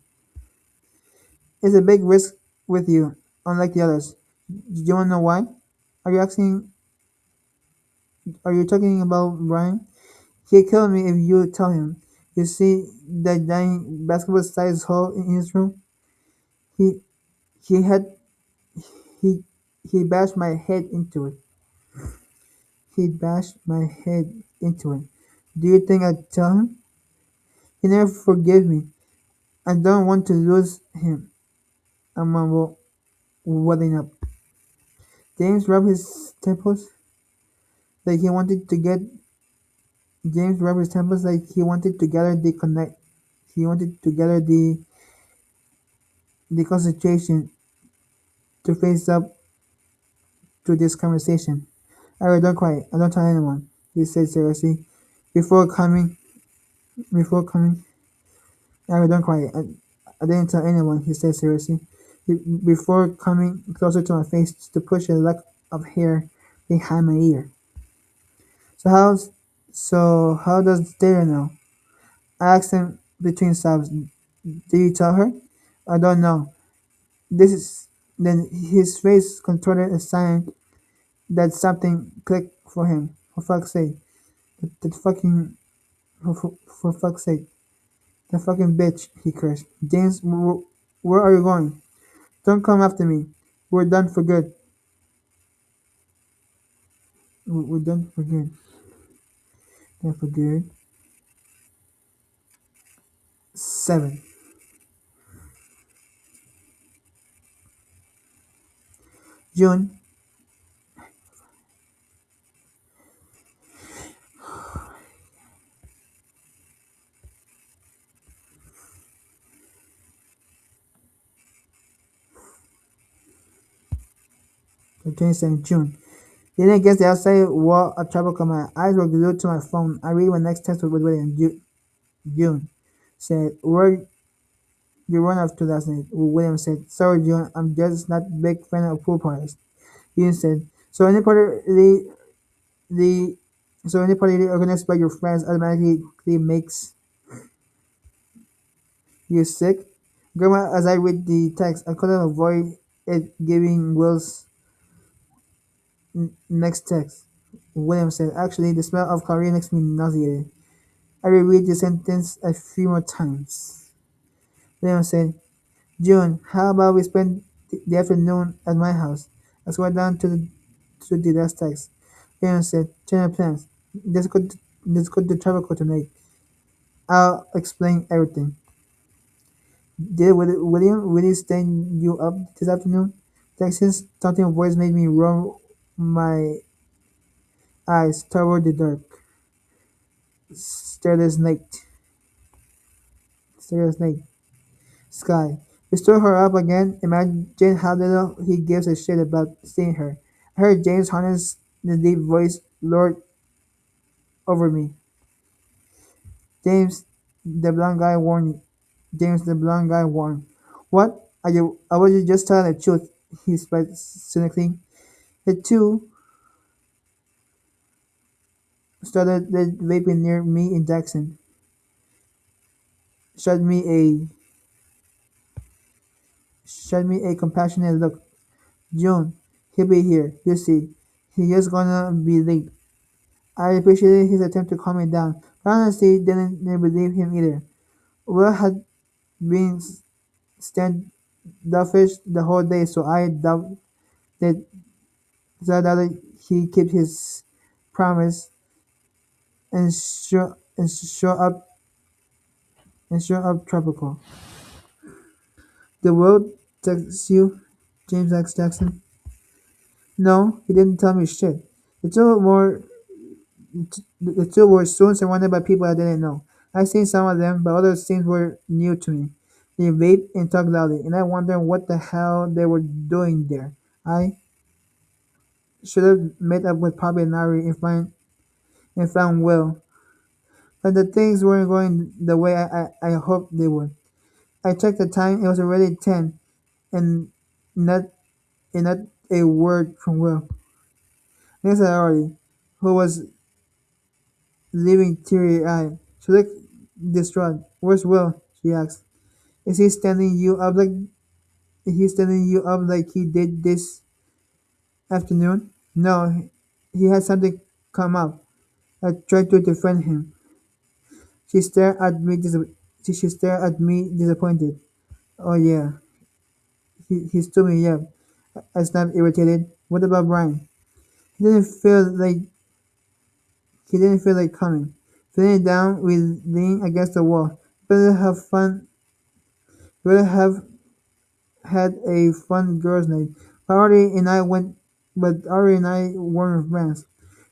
It's a big risk with you, unlike the others. Do you wanna know why? Are you asking are you talking about Brian? He'll kill me if you tell him. You see that giant basketball-sized hole in his room? He he had he he bashed my head into it. He bashed my head into it. Do you think I'd tell him? He never forgave me. I don't want to lose him. I mumbled, wadding up. James rubbed his temples like he wanted to get James rubbed his temples like he wanted to gather the connect. He wanted to gather the concentration to face up to this conversation. Alright, don't cry. I don't tell anyone, he said seriously. Before coming, before coming. Alright, don't cry. I didn't tell anyone, he said seriously. Before coming closer to my face to push a lock of hair behind my ear. So how's so how does Dara know? I asked him between sobs. Did you tell her? I don't know. This is then his face contorted a sign that something clicked for him. For fuck's sake. That fucking for fuck's sake. The fucking bitch, he cursed. James, where are you going? Don't come after me. We're done for good. We're done for good. Done for good. 7. June 27th June. Leaning against the outside wall of Tropical, my eyes were glued to my phone. I read my next text with William. June said, where you run off to last night? William said, sorry, June, I'm just not a big fan of pool parties. June said, so any party the so any party organized by your friends automatically makes you sick? Grandma, as I read the text, I couldn't avoid it giving Will's next text. William said, actually, the smell of chlorine makes me nauseated. I reread the sentence a few more times. William said, June, how about we spend the afternoon at my house? I scrolled down to the last text. William said, change of plans. Let's go to Travel tonight. I'll explain everything. Did William really stand you up this afternoon? Texas taunting voice made me roll my eyes toward the dark, starless night, starless night sky. We stood her up again. Imagine how little he gives a shit about seeing her. I heard James Harness the deep voice lord over me. James, the blonde guy warned. James, the blonde guy warned. What? Are you? I was just telling the truth. He said cynically. The two started vaping near me in Jackson. Shot me a shot me a compassionate look. June, he'll be here. You see, he's just gonna be late. I appreciated his attempt to calm me down, but honestly didn't believe him either. Will had been standoffish the whole day, so I that doubted he kept his promise and show up tropical. The world texts you, James X. Jackson. No, he didn't tell me shit. The two were the two were soon surrounded by people I didn't know. I seen some of them, but other scenes were new to me. They vaped and talked loudly, and I wondered what the hell they were doing there. I should have met up with Poppy and Ari and found Will, but the things weren't going the way I hoped they would. I checked the time; it was already 10, and not not a word from Will. Next to Ari, who was leaving teary-eyed. She looked distraught. Where's Will? She asked. Is he standing you up like is he standing you up like he did this afternoon? No, he had something come up. I tried to defend him. She stared at me. She stared at me disappointed. Oh yeah, he stood me up. I snapped, irritated. What about Brian? He didn't feel like he didn't feel like coming. Feeling down, we leaned against the wall. Better have fun. Better have had a fun girls' night. But Ari and I weren't friends.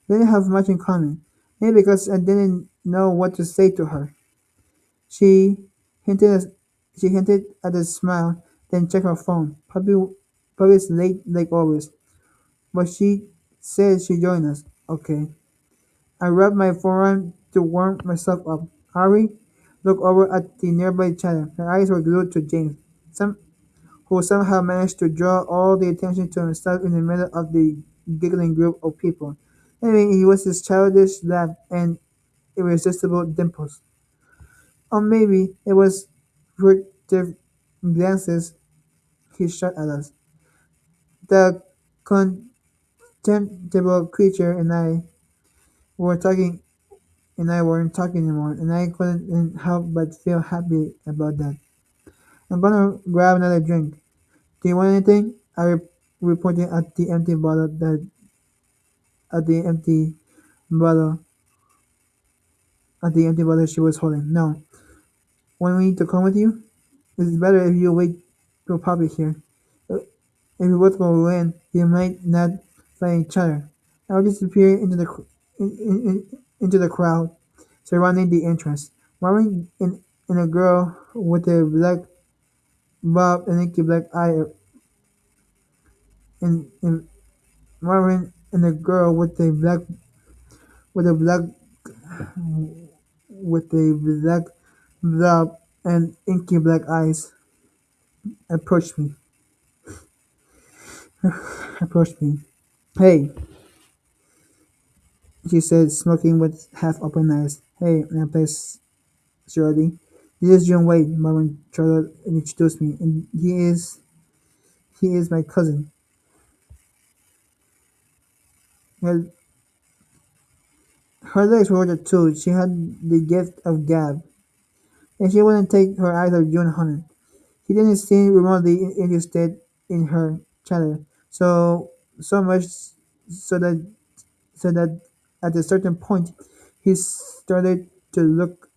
We didn't have much in common. Maybe because I didn't know what to say to her. She hinted at, she hinted at a smile, then checked her phone. Puppy's late like always. But she said she'd join us. Okay. I rubbed my forearm to warm myself up. Ari looked over at the nearby child. Her eyes were glued to James, some, who somehow managed to draw all the attention to himself in the middle of the giggling group of people. Anyway, it was his childish laugh and irresistible dimples. Or maybe it was furtive glances he shot at us. The contemptible creature were talking and I weren't talking anymore, and I couldn't help but feel happy about that. I'm gonna grab another drink. Do you want anything? Reported at the bottle empty bottle she was holding. No. Want me to come with you? It's better if you wait till Poppy here. If we both go in, we might not find each other. I'll disappear into the crowd surrounding the entrance. Marvin and a girl with a black bob and inky black eye and Marvin and a girl with a black with a black blob and inky black eyes approached me. Approached me. Hey, she said, smirking with half open eyes. Hey, and I placed Shirley. This is John Wade, Marvin Charlotte introduced me, and he is my cousin. Her, her legs were the too. She had the gift of gab, and she wouldn't take her eyes off June Hunter. He didn't seem remotely interested in her chatter, so much so that so that at a certain point he started to look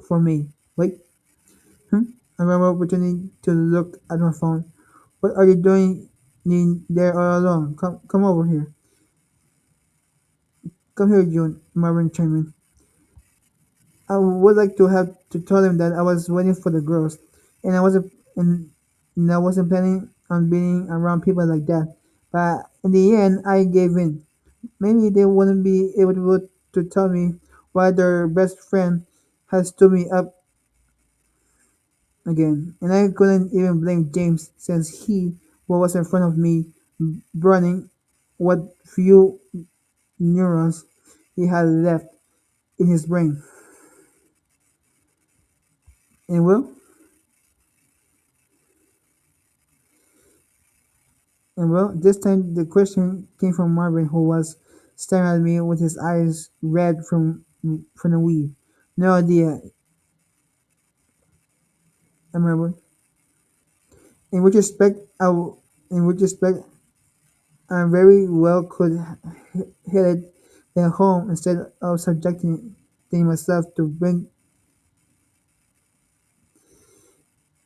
for me. Wait, I remember pretending to look at my phone. What are you doing in there all alone? Come over here. Come here, June. Marvin chimed in. I would like to have to tell him that I was waiting for the girls, and I wasn't planning on being around people like that. But in the end, I gave in. Maybe they wouldn't be able to tell me why their best friend had stood me up again, and I couldn't even blame James since he was in front of me, burning what few neurons he had left in his brain. And this time the question came from Marvin, who was staring at me with his eyes red from the weed. No idea, I remember. In which respect, in which respect, I very well could hit it at home instead of subjecting myself to bring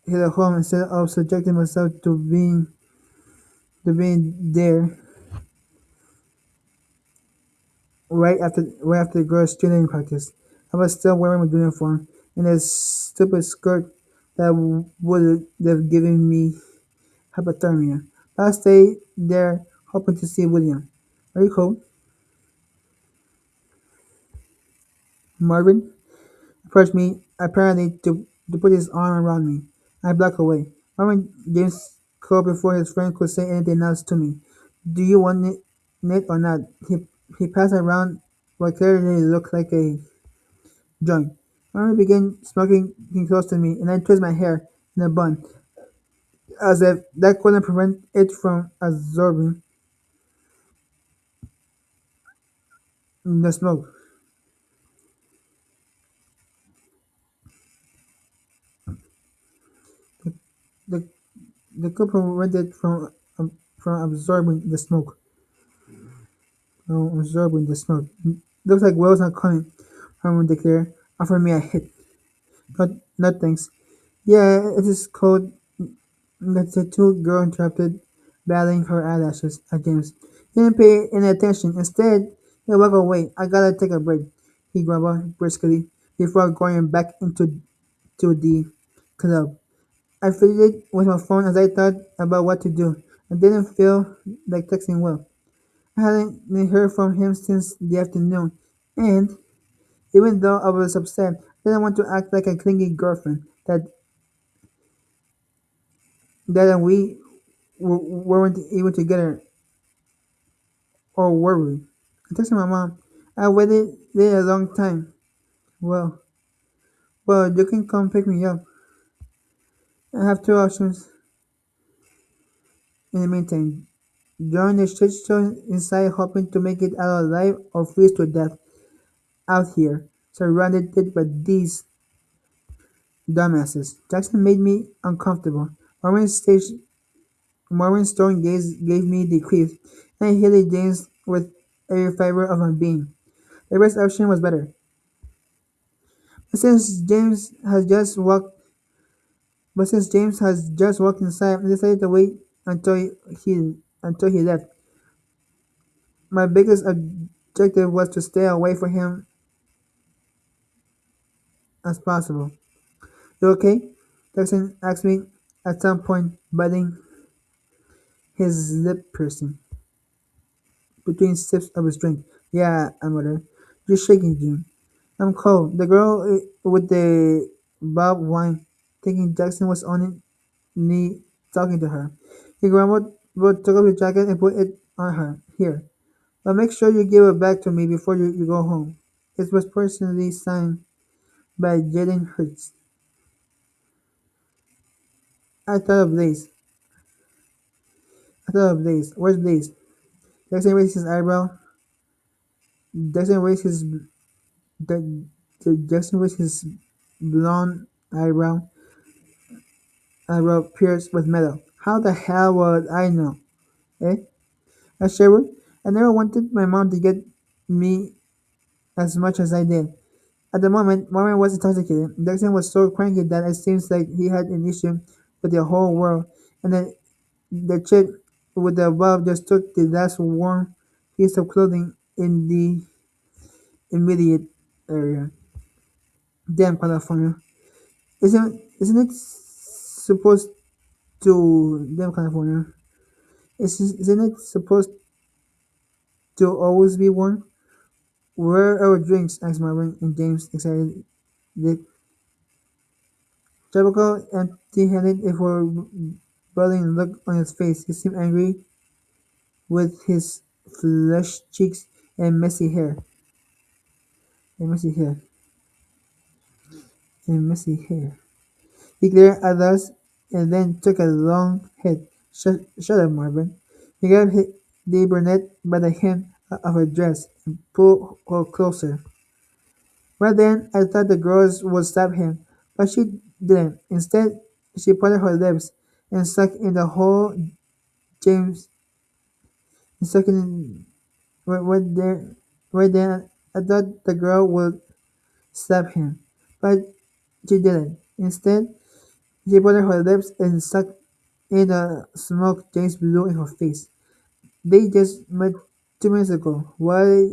hit at home instead of subjecting myself to being there right after the girls' cheerleading practice. I was still wearing my uniform and a stupid skirt that would have given me hypothermia. But I stayed there hoping to see William. Are you cold? Marvin approached me apparently to put his arm around me. I backed away. Marvin James called before his friend could say anything else to me. Do you want it or not? He passed around what clearly looked like a joint. Marvin began smoking close to me, and I twisted my hair in a bun, as if that couldn't prevent it from absorbing the smoke. The could prevent it from absorbing the smoke. Looks like whales are coming. Harmon declared. Offer me a hit. Not, not thanks. Yeah, it is cold. The two girl interrupted, battling her eyelashes at James. He didn't pay any attention. Instead, he walked away. I gotta take a break, he grumbled briskly before going back into to the club. I fiddled with my phone as I thought about what to do. I didn't feel like texting Will. I hadn't heard from him since the afternoon, and even though I was upset, I didn't want to act like a clingy girlfriend that we weren't even together, or were we? I texted my mom. I waited there a long time. Well, well, you can come pick me up. I have two options in the meantime. Join the shit show inside hoping to make it out alive or freeze to death out here, surrounded by these dumbasses. Jackson made me uncomfortable. Marvin Stone gave me the creeps, and I hated James with every fiber of my being. The best option was better. But since James has just walked inside, I decided to wait until he left. My biggest objective was to stay away from him as possible. You okay? Jackson asked me at some point, biting his lip piercing between sips of his drink. Yeah, I muttered. You're shaking, Jim. I'm cold. The girl with the bob wine, thinking Jackson was on it, knee talking to her. He grumbled, but took off his jacket and put it on her. Here. But make sure you give it back to me before you go home. It was personally signed by Jaden Hurts. I thought of Blaze. I thought of Blaze. Where's Blaze? Jackson raised his eyebrow. Jackson raised his Ja- Jackson raised his blonde eyebrow pierced with metal. How the hell would I know? Eh? I shivered. I never wanted my mom to get me as much as I did. At the moment, Marvin was intoxicated. Jackson was so cranky that it seems like he had an issue with the whole world, and the chick with the bulb just took the last warm piece of clothing in the immediate area. Damn California. Isn't it supposed to damn California? Isn't it supposed to always be warm? Where are our drinks? Asked Marvin and James excited. The Jericho empty-handed a boiling look on his face. He seemed angry with his flushed cheeks and messy hair, messy hair. He glared at us and then took a long hit. Shut up, Marvin. He grabbed the brunette by the hem of her dress and pulled her closer. Right then, I thought the girls would stab him, but she didn't. Instead, she parted her lips and sucked in the whole James and sucked in right there. Right then, I thought the girl would stab him, but she didn't. Instead, she parted her lips and sucked in the smoke James blew in her face. They just met 2 minutes ago. Why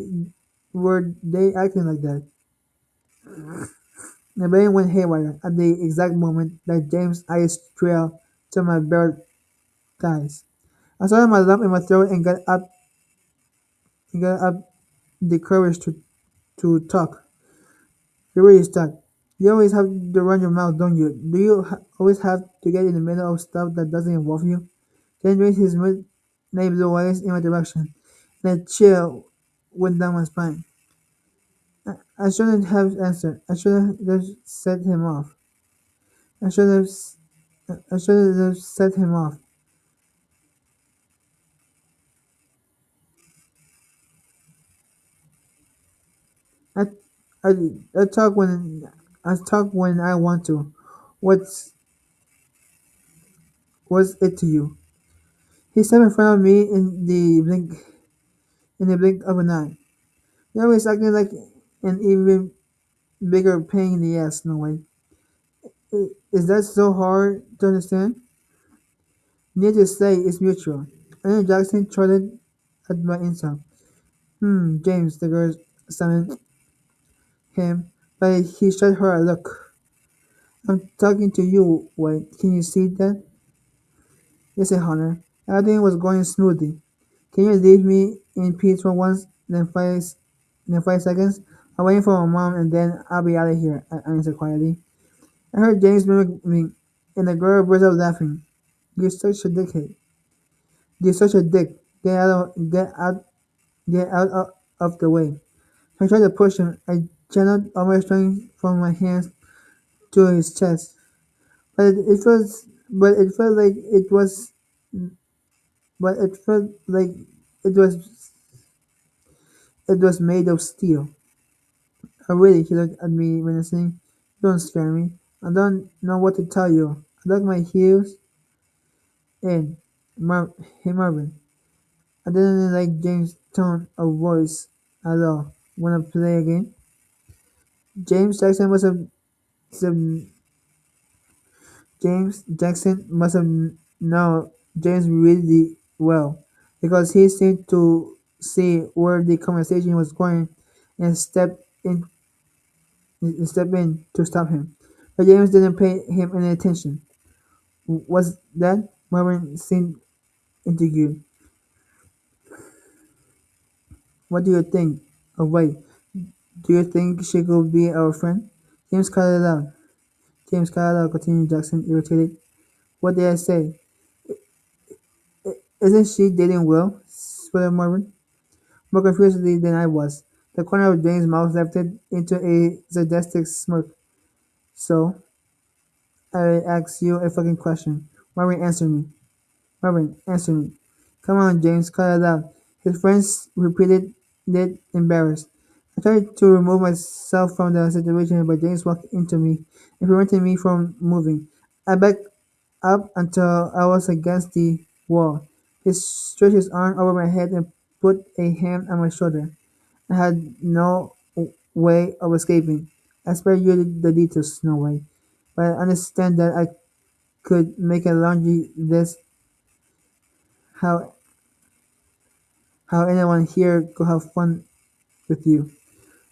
were they acting like that? My brain went haywire at the exact moment that James' eyes trailed to my bare thighs. I started my lump in my throat and got up the courage to talk. You're really stuck. You always have to run your mouth, don't you? Do you always have to get in the middle of stuff that doesn't involve you? Then raised his midnight blue eyes in my direction, and a chill went down my spine. I shouldn't have answered. I should have set him off. I should have. I should have set him off. I, I, I talk when I talk when I want to. What's was it to you? He stepped in front of me in the blink of an eye. He always acting like an even bigger pain in the ass, no way. Is that so hard to understand? Needless to say, it's mutual. And Jackson trotted at my inside. James, the girl summoned him, but he shot her a look. I'm talking to you, Wait, can you see that? Listen, Hunter, everything was going smoothly. Can you leave me in peace for once, then 5 seconds? I'm waiting for my mom and then I'll be out of here, I answered quietly. I heard James mimic me, and the girl burst out laughing. You're such a dickhead. You're such a dick. Get out of the way. I tried to push him. I channeled all my strength from my hands to his chest. But it felt like it was, but it felt like it was, it was made of steel. Oh really, he looked at me menacing. Don't scare me. I don't know what to tell you. I dug my heels in. Hey Marvin. I didn't like James' tone of voice at all. Wanna play again? James Jackson must have some James Jackson must have known James really well because he seemed to see where the conversation was going and step in to stop him. But James didn't pay him any attention. Was that? Marvin seemed intrigued. What do you think? Oh wait, do you think she could be our friend? James cut it out. James cut it out, continued Jackson, irritated. What did I say? Isn't she dating Will? Sputtered Marvin. More confusedly than I was. The corner of James' mouth lifted into a sadistic smirk. So, I asked you a fucking question. Marvin, answer me. Marvin, answer me. Come on, James, cut it out. His friends repeated it, embarrassed. I tried to remove myself from the situation, but James walked into me and prevented me from moving. I backed up until I was against the wall. He stretched his arm over my head and put a hand on my shoulder. I had no way of escaping. I spare you the details, no way. But I understand that I could make a laundry list how anyone here could have fun with you.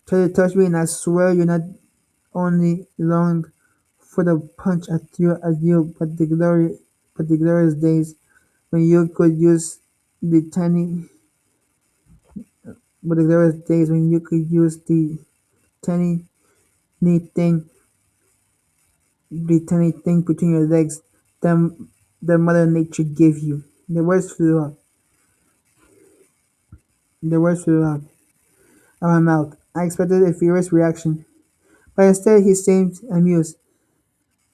Try to touch me and I swear you're not only long for the punch I threw at you, but the glorious days when you could use the tiny but the glorious days when you could use tiny neat thing the tiny thing between your legs that Mother Nature gave you. The words flew out of my mouth. I expected a furious reaction, but instead he seemed amused.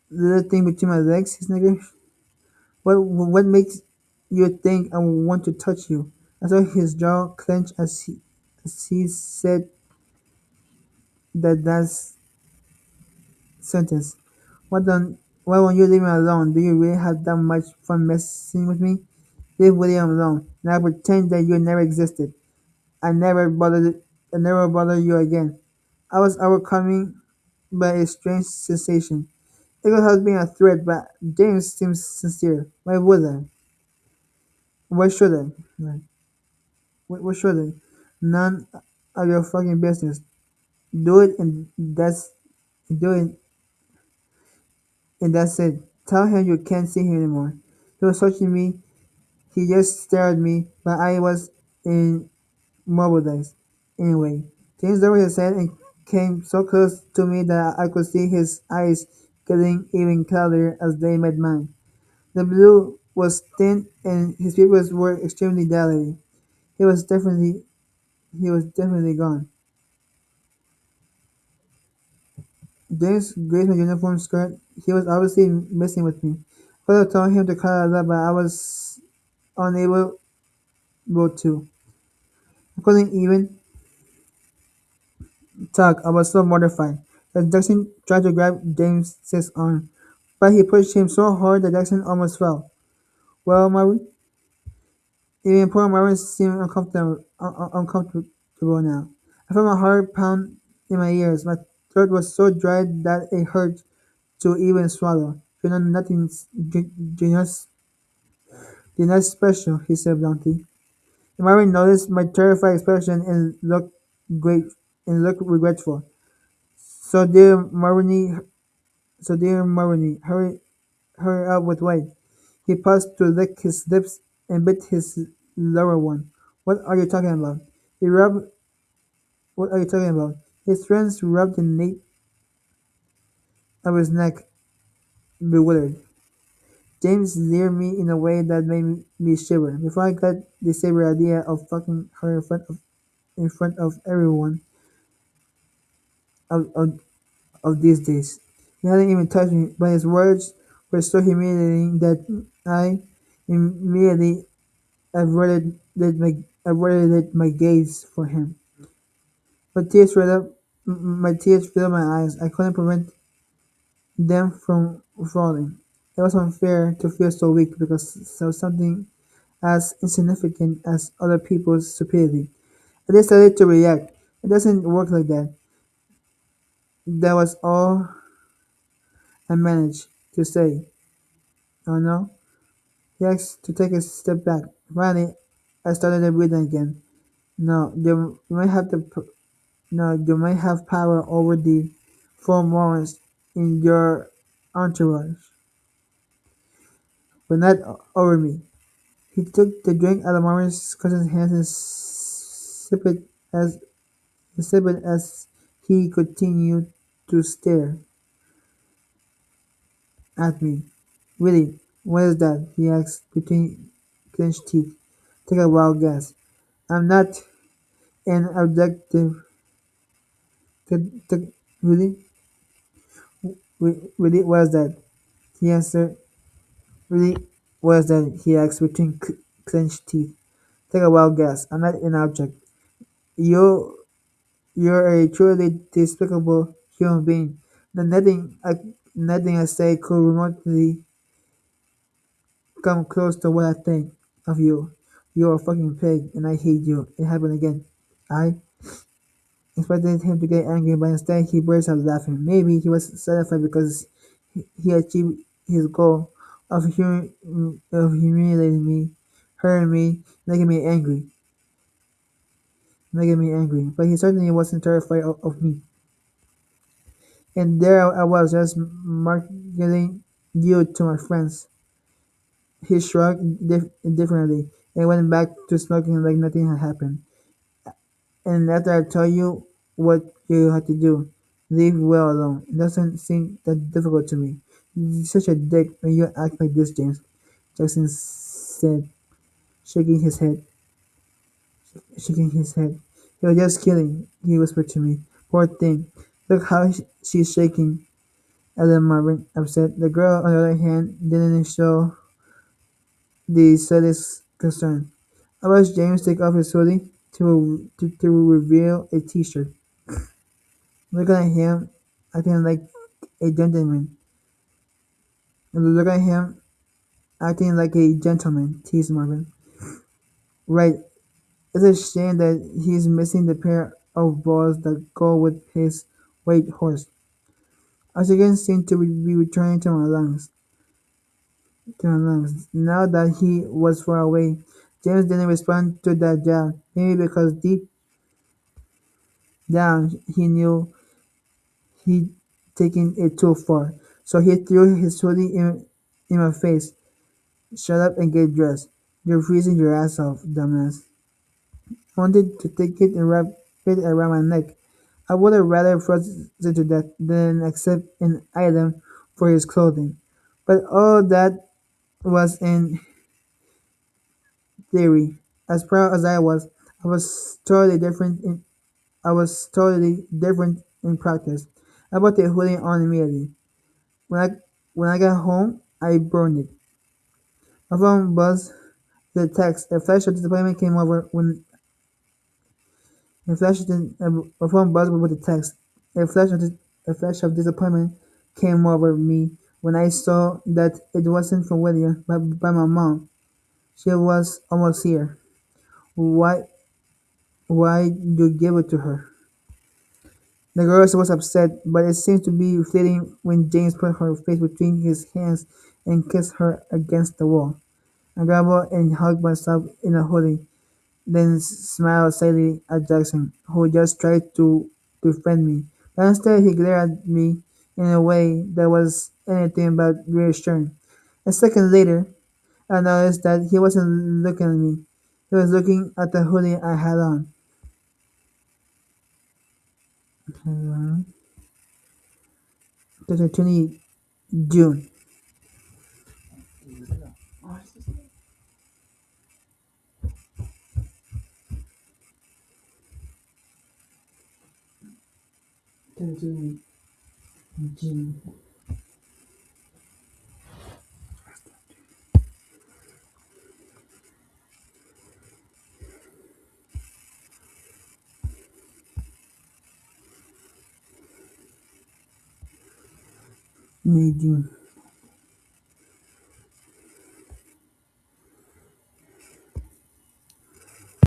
The little thing between my legs, his nigger. What makes you think I want to touch you? I saw his jaw clench as he said that last sentence. Why won't you leave me alone? Do you really have that much fun messing with me? Leave William alone. Now pretend that you never existed. I never bothered I never bother you again. I was overcoming by a strange sensation. It could have been a threat, but James seems sincere. Why would I? Why should I? Like, what should I? None of your fucking business. Do it do it and that's it. Tell him you can't see him anymore. He was touching me. He just stared at me, but I was immobilized. Anyway, James lowered his head and came so close to me that I could see his eyes getting even cloudier as they met mine. The blue was thin and his pupils were extremely dilated. He was definitely he was definitely gone. James grazed my uniform skirt. He was obviously messing with me. I could have told him to cut it up, but I was unable to. I couldn't even talk. I was so mortified. As Jackson tried to grab James's arm, but he pushed him so hard that Jackson almost fell. Well, Marvin, even poor Marvin seemed uncomfortable now. I felt my heart pound in my ears. My throat was so dry that it hurt to even swallow. You know, nothing's you're not special, he said bluntly. Marvin noticed my terrified expression and great looked regretful. So dear Marvin, hurry up with Wade. He paused to lick his lips and bit his lower one. What are you talking about? He rubbed. What are you talking about? His friends rubbed the nape of his neck, bewildered. James leered me in a way that made me shiver. Before I got the savory idea of fucking her in front of everyone of, of, of these days. He hadn't even touched me, but his words were so humiliating that I immediately averted my gaze for him. But my tears filled my eyes. I couldn't prevent them from falling. It was unfair to feel so weak because of something as insignificant as other people's stupidity. I decided to react. It doesn't work like that. That was all I managed to say. Oh no? He asked to take a step back. Finally, I started breathing again. No, you might have no, you might have power over the four morons in your entourage, but not over me. He took the drink out of Morris's cousin's hands and sipped it as he continued to stare at me. Really, what is that? He asked between clenched teeth. Take a wild guess. I'm not an objective. Really? Really, what is that? He answered. Really, what is that? He asked between clenched teeth. Take a wild guess. I'm not an object. You You're a truly despicable human being. Nothing I say could remotely come close to what I think of you. You're a fucking pig, and I hate you. It happened again. I expected him to get angry, but instead he burst out laughing. Maybe he was satisfied because he achieved his goal of, humiliating me, hurting me, making me angry. But he certainly wasn't terrified of me. And there I was, just marketing you to my friends. He shrugged indifferently and went back to smoking like nothing had happened. And after I tell you what you have to do, leave well alone. It doesn't seem that difficult to me. You're such a dick when you act like this, James, Jackson said, shaking his head. Shaking his head. You're just kidding, he whispered to me. Poor thing. Look how she's shaking. Ellen Marvin upset. The girl, on the other hand, didn't show the slightest concern. I watched James take off his hoodie to reveal a t-shirt. Looking at him, acting like a gentleman. Look at him, acting like a gentleman, teased Marvin. Right, it's a shame that he's missing the pair of balls that go with his white horse. Oxygen seemed to be returning to my lungs. Now that he was far away, James didn't respond to that jab. Maybe because deep down he knew he'd taken it too far. So he threw his hoodie in my face. Shut up and get dressed. You're freezing your ass off, dumbass. I wanted to take it and wrap it around my neck. I would have rather frozen to death than accept an item for his clothing. But all that was in theory. As proud as I was totally different in I was totally different in practice. I put the hoodie on immediately. When I when I got home, I burned it. My phone buzzed with a text. A flash of disappointment came over when a flash of, my phone buzzed with a text. A flash of a flash of disappointment came over me when I saw that it wasn't from William, but by my mom. She was almost here. Why why you give it to her? The girl was upset, but it seemed to be fleeting when James put her face between his hands and kissed her against the wall. I grabbed and hugged myself in a hoodie, then smiled slightly at Jackson, who just tried to defend me. But instead he glared at me in a way that was anything but reassuring. A second later, I noticed that he wasn't looking at me. He was looking at the hoodie I had on. 2020 June. 2020 June. May June.